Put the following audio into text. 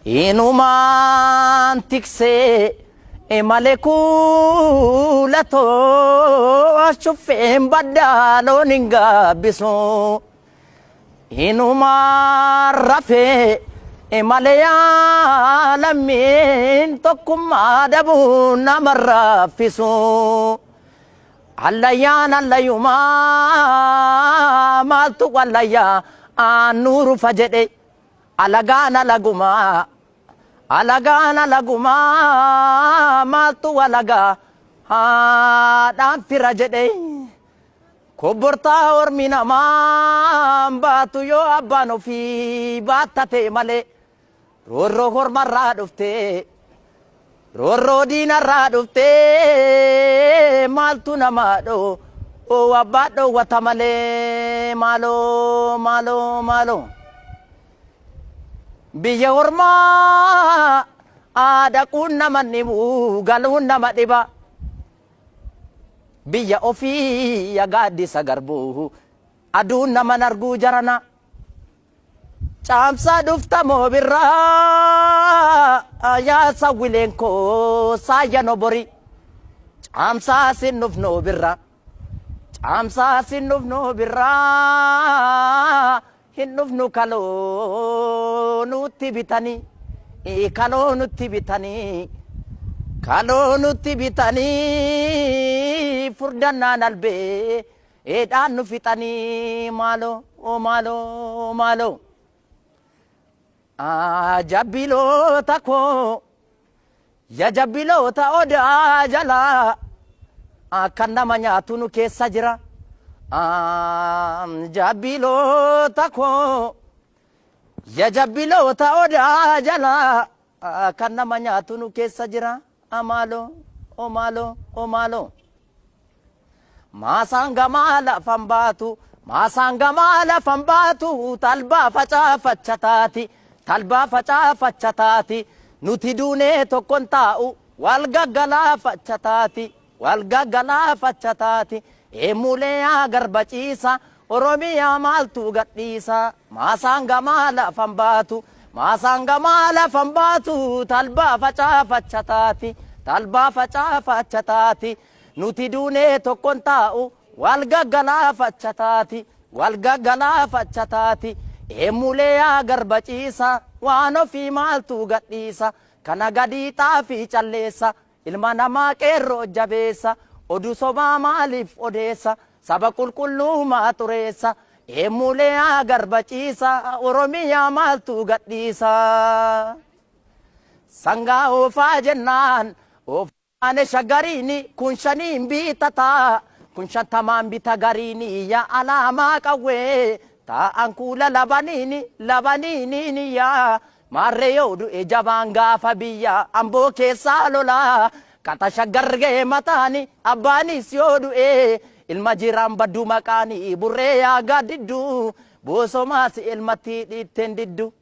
inumaan tiksee malee kuulatoo shuffeen baddaaloon hin gaabbisu inumaan rafee malee yaalamiin tokkummaa dhabuu nama raffisu allayyaan allayyumaa maaltu wallayyaa aannuuru fajedhe alagaana lagumaa maaltu walagaa haadhaan fira jedhe kobbortaa ormi namaa baatu yoo abbaan ofii baattate malee roorroo hormarraa dhufte roorroo diinarraa dhufte maaltu namaa dhoo abbaa dhoowwata malee maaloo biyya ormaa dhaquun nama dhibu galuun nama dhiba biyya ofii gaaddisa garbuu aduun nama narguu jarana caamsaa dhufta moo birraa yaa sawwileen koo saayya no bori caamsaa sin dhufnoo birraa caamsaa sin dhufnoo birraa hin dhufnu kaloo nutti bitanii furdannaan albee eedhaan nu fixanii maaloo jabbiloota koo ya jabbiloota odaa jalaa kan nama nyaatu nu keessa jira jabbiloota koo ya jabbiloota odaa jalaa kan nama nyaatu nu keessa jira maaloo maasaan gamaa lafan baatu talbaa facaafachataati nuti duunee tokkon taa'u wal gaggalaaffachataati eemulee yaa garbaciisa oromiyaa maaltu gadhiisa maasaan gamaa lafan baatu talbaa facaafachataati nuti duunee tokkon taa'u wal gaggalaaffachataati eemulee yaa garbaciisa waan ofii maaltu gadhiisa kana gadii xaafii calleessa ilma namaa qeerroo jabeessa oduu sobaa maaliif odeessa saba qulqullummaa xureessa eemulee yaa garbaciisa oromiyaa maaltu gadhiisa sangaa oofaa jennaan oofaan shagariini kun shaniin biitataa kun shantamaan bita gariini yaa alaamaa qawwee taa'an kuula labaniini yaa maarree yoo du'e jabaan gaafa biyya amboo keessaa lolaa kata shaggargee mataani abbaanis yoo du'e ilma jiraan baddu maqaanii burree yaa gaaddiddu boosomaas ilmatti dhiitteen diddu